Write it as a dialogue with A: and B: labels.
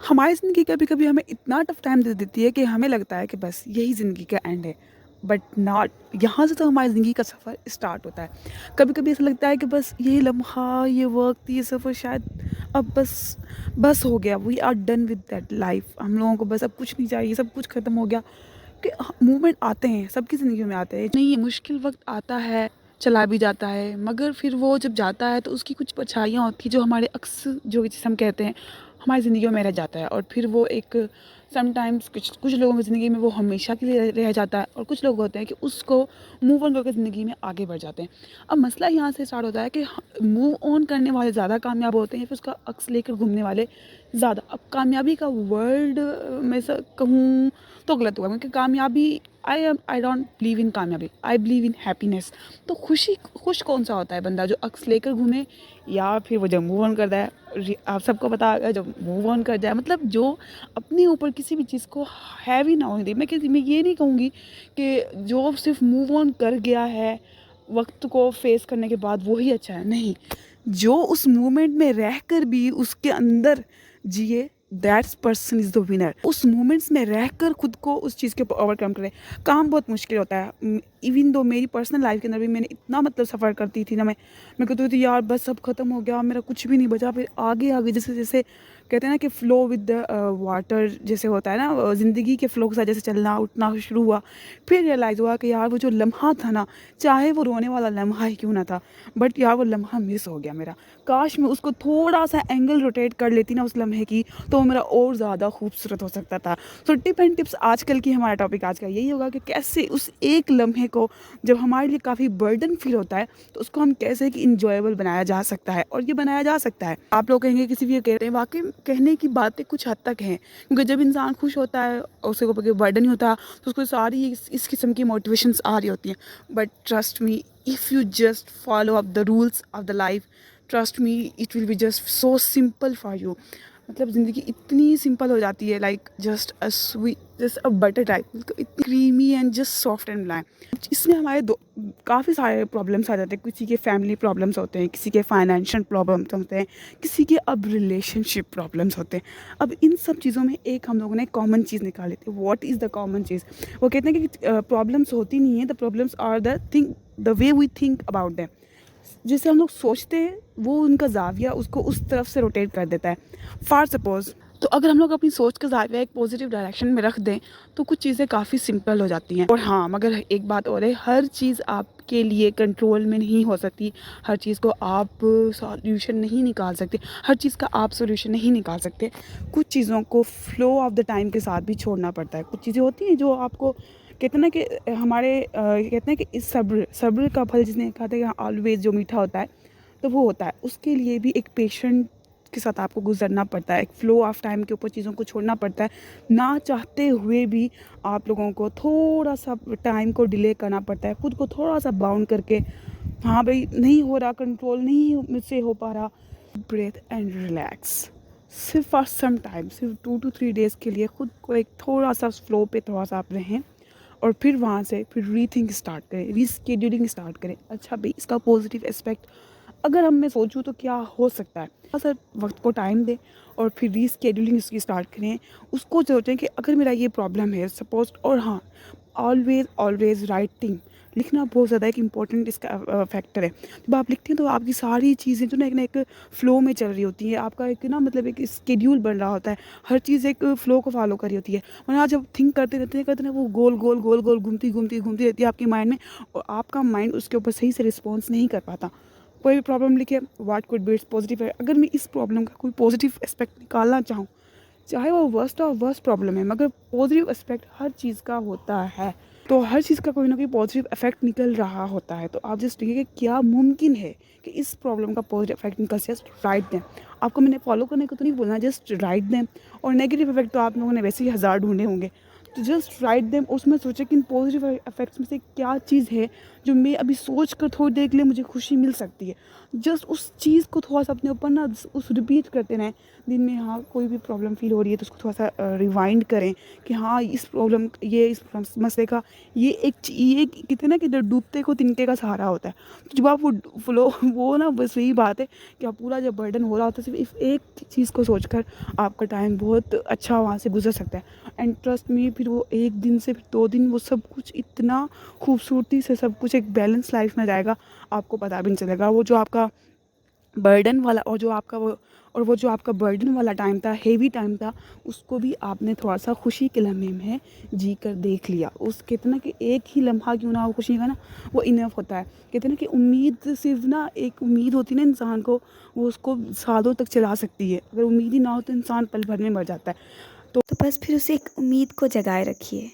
A: हमारी ज़िंदगी कभी कभी हमें इतना टफ टाइम दे देती है कि हमें लगता है कि बस यही ज़िंदगी का एंड है। बट नॉट, यहाँ से तो हमारी ज़िंदगी का सफ़र स्टार्ट होता है। कभी कभी ऐसा लगता है कि बस ये लम्हा, ये वक्त, ये सफ़र शायद अब बस हो गया। We are done with that life. हम लोगों को बस अब कुछ नहीं चाहिए, सब कुछ ख़त्म हो गया। कि मूवमेंट आते हैं, सबकी ज़िंदगी में आते हैं। नहीं, ये मुश्किल वक्त आता है, चला भी जाता है, मगर फिर वो जब जाता है तो उसकी कुछ परछाइयाँ होती हैं जो हमारे अक्स, जो जिसे हम कहते हैं, हमारी ज़िंदगियों में रह जाता है। और फिर वो एक समटाइम्स कुछ कुछ लोगों की ज़िंदगी में वो हमेशा के लिए रह जाता है, और कुछ लोग होते हैं कि उसको मूव ऑन करके ज़िंदगी में आगे बढ़ जाते हैं। अब मसला यहाँ से स्टार्ट होता है कि मूव ऑन करने वाले ज़्यादा कामयाब होते हैं, फिर उसका अक्स लेकर घूमने वाले ज़्यादा। अब कामयाबी का वर्ड मैं कहूँ तो गलत हुआ, क्योंकि कामयाबी, आई डोंट बिलीव इन कामयाबी, आई बिलीव इन हैप्पीनेस। तो खुश कौन सा होता है बंदा, जो अक्स लेकर घूमे, या फिर वो जब मूव ऑन करता है। आप सबको पता होगा, जब मूव ऑन कर जाए, मतलब जो अपने ऊपर किसी भी चीज़ को हैवी ना होने दे। मैं ये नहीं कहूँगी कि जो सिर्फ मूव ऑन कर गया है वक्त को फेस करने के बाद वही अच्छा है, नहीं। जो उस मोमेंट में रह कर भी उसके अंदर जिए, that's person is the winner. उस मोमेंट्स में रहकर खुद को उस चीज़ के ऊपर ओवरकम करे। काम बहुत मुश्किल होता है। इवन दो मेरी पर्सनल लाइफ के अंदर भी मैंने इतना मतलब सफ़र करती थी ना, मैं कहती थी यार बस सब ख़त्म हो गया, मेरा कुछ भी नहीं बचा। फिर आगे आगे जैसे जैसे कहते हैं ना कि फ़्लो विद द वाटर जैसे होता है ना, ज़िंदगी के फ़्लो के साथ जैसे चलना उठना शुरू हुआ। फिर रियलाइज़ हुआ कि यार वो जो लम्हा था ना, चाहे वो रोने वाला लम्हा ही क्यों ना था, बट यार वो लम्हा मिस हो गया मेरा। काश मैं उसको थोड़ा सा एंगल रोटेट कर लेती ना उस लम्हे की, तो मेरा और ज़्यादा खूबसूरत हो सकता था। सो टिप एंड टिप्स आजकल की, हमारा टॉपिक आज का यही होगा कि कैसे उस एक लम्हे को, जब हमारे लिए काफ़ी बर्डन फील होता है, तो उसको हम कैसे कि इंजॉयबल बनाया जा सकता है। और ये बनाया जा सकता है। आप लोग कहेंगे, किसी भी कहते हैं, वाकई कहने की बातें कुछ हद तक हैं, क्योंकि जब इंसान खुश होता है और उसके ऊपर बर्डन नहीं होता, तो उसको सारी इस किस्म की मोटिवेशंस आ रही होती हैं। But trust me, if you just follow up the rules of the life, trust me, it will be just so simple for you. मतलब ज़िंदगी इतनी सिंपल हो जाती है, like just a sweet, just a butter type, इतनी creamy and just soft and मुलायम। इसमें हमारे दो काफ़ी सारे प्रॉब्लम्स आ जाते हैं। किसी के फैमिली प्रॉब्लम्स होते हैं, किसी के फाइनेंशियल प्रॉब्लम्स होते हैं, किसी के अब रिलेशनशिप प्रॉब्लम्स होते हैं। अब इन सब चीज़ों में एक हम लोगों ने कॉमन चीज़ निकाल लेते हैं। व्हाट इज़ द कॉमन चीज़? वो कहते हैं कि प्रॉब्लम्स होती नहीं है, the problems are the way we think about them. जिसे हम लोग सोचते हैं, वो उनका ज़ाविया उसको उस तरफ से रोटेट कर देता है। फॉर सपोज़, तो अगर हम लोग अपनी सोच का ज़ाविया एक पॉजिटिव डायरेक्शन में रख दें, तो कुछ चीज़ें काफ़ी सिंपल हो जाती हैं। और हाँ, मगर एक बात और है, हर चीज़ आपके लिए कंट्रोल में नहीं हो सकती। हर चीज़ को आप सॉल्यूशन नहीं निकाल सकते, हर चीज़ का आप सॉल्यूशन नहीं निकाल सकते। कुछ चीज़ों को फ्लो ऑफ द टाइम के साथ भी छोड़ना पड़ता है। कुछ चीज़ें होती हैं जो आपको, कहते हैं ना कि हमारे कहते हैं कि इस सब्र सब्र का फल, जिसने कहा था कि ऑलवेज जो मीठा होता है, तो वो होता है। उसके लिए भी एक पेशेंट के साथ आपको गुजरना पड़ता है। एक फ़्लो ऑफ टाइम के ऊपर चीज़ों को छोड़ना पड़ता है। ना चाहते हुए भी आप लोगों को थोड़ा सा टाइम को डिले करना पड़ता है, खुद को थोड़ा सा बाउंड करके, हाँ भाई नहीं हो रहा, कंट्रोल नहीं मुझसे हो पा रहा, ब्रेथ एंड रिलैक्स। सिर्फ फॉर सम टाइम, सिर्फ 2 to 3 डेज़ के लिए खुद को एक थोड़ा सा फ्लो पे थोड़ा सा आप रहें, और फिर वहाँ से फिर रीथिंक स्टार्ट करें, रीस्केड्यूलिंग स्टार्ट करें। अच्छा भाई, इसका पॉजिटिव एस्पेक्ट अगर हम मैं सोचूँ तो क्या हो सकता है। सर, वक्त को टाइम दें और फिर रीस्केड्यूलिंग इसकी स्टार्ट करें। उसको सोचें कि अगर मेरा ये प्रॉब्लम है सपोज, और हाँ, ऑलवेज ऑलवेज राइटिंग, लिखना बहुत ज़्यादा एक इम्पॉर्टेंट इसका फैक्टर है। जब आप लिखते हैं तो आपकी सारी चीज़ें जो ना एक फ़्लो में चल रही होती है। आपका एक ना मतलब एक स्केड्यूल बन रहा होता है, हर चीज़ एक फ़्लो को फॉलो कर रही होती है। वरना जब थिंक करते हैं वो गोल गोल गोल गोल घूमती रहती है आपके माइंड में, और आपका माइंड उसके ऊपर सही से रिस्पॉन्स नहीं कर पाता। कोई भी प्रॉब्लम लिखे, what could be it's positive है। अगर मैं इस प्रॉब्लम का कोई पॉजिटिव एस्पेक्ट निकालना चाहूँ, चाहे वो वर्स्ट और वर्स्ट प्रॉब्लम है, मगर पॉजिटिव एस्पेक्ट हर चीज़ का होता है। तो हर चीज़ का कोई ना कोई पॉजिटिव इफेक्ट निकल रहा होता है। तो आप जस्ट देखिए कि क्या मुमकिन है कि इस प्रॉब्लम का पॉजिटिव इफेक्ट निकल, जस्ट राइट दें। आपको मैंने फॉलो करने को तो नहीं बोलना, जस्ट राइट दें। और नेगेटिव इफेक्ट तो आप लोगों ने वैसे ही हज़ार ढूंढे होंगे, तो जस्ट राइट देम। उसमें सोचें कि इन पॉजिटिव इफेक्ट्स में से क्या चीज़ है جو میں ابھی سوچ کر تھوڑی دیر کے لیے مجھے خوشی مل سکتی ہے، جسٹ اس چیز کو تھوڑا سا اپنے اوپر نا اس ریپیٹ کرتے رہیں دن میں. ہاں کوئی بھی پرابلم فیل ہو رہی ہے تو اس کو تھوڑا سا ریوائنڈ کریں کہ ہاں اس مسئلے کا یہ کہتے ہیں نا کہ ڈوبتے کو تنکے کا سہارا ہوتا ہے. تو جب آپ وہ نا بس یہی بات ہے کہ آپ پورا جب برڈن ہو رہا ہوتا ہے صرف ایک چیز کو سوچ کر آپ کا ٹائم بہت اچھا وہاں سے گزر سکتا ہے. اینڈ ٹرسٹ می پھر وہ 1 دن سے پھر 2 دن وہ سب کچھ اتنا خوبصورتی سے سب کچھ ایک بیلنس لائف میں جائے گا، آپ کو پتہ بھی نہیں چلے گا. وہ جو آپ کا برڈن والا وہ جو آپ کا برڈن والا ٹائم تھا، ہیوی ٹائم تھا، اس کو بھی آپ نے تھوڑا سا خوشی کے لمحے میں جی کر دیکھ لیا. اس کہتے ہیں نا کہ ایک ہی لمحہ کیوں نہ ہو خوشی کا نا، وہ انف ہوتا ہے. کہتے ہیں نا کہ امید صرف نا ایک امید ہوتی ہے نا انسان کو، وہ اس کو سالوں تک چلا سکتی ہے. اگر امید ہی نہ ہو تو انسان پل بھر میں مر جاتا ہے.
B: تو بس پھر اسے ایک امید کو جگائے رکھیے.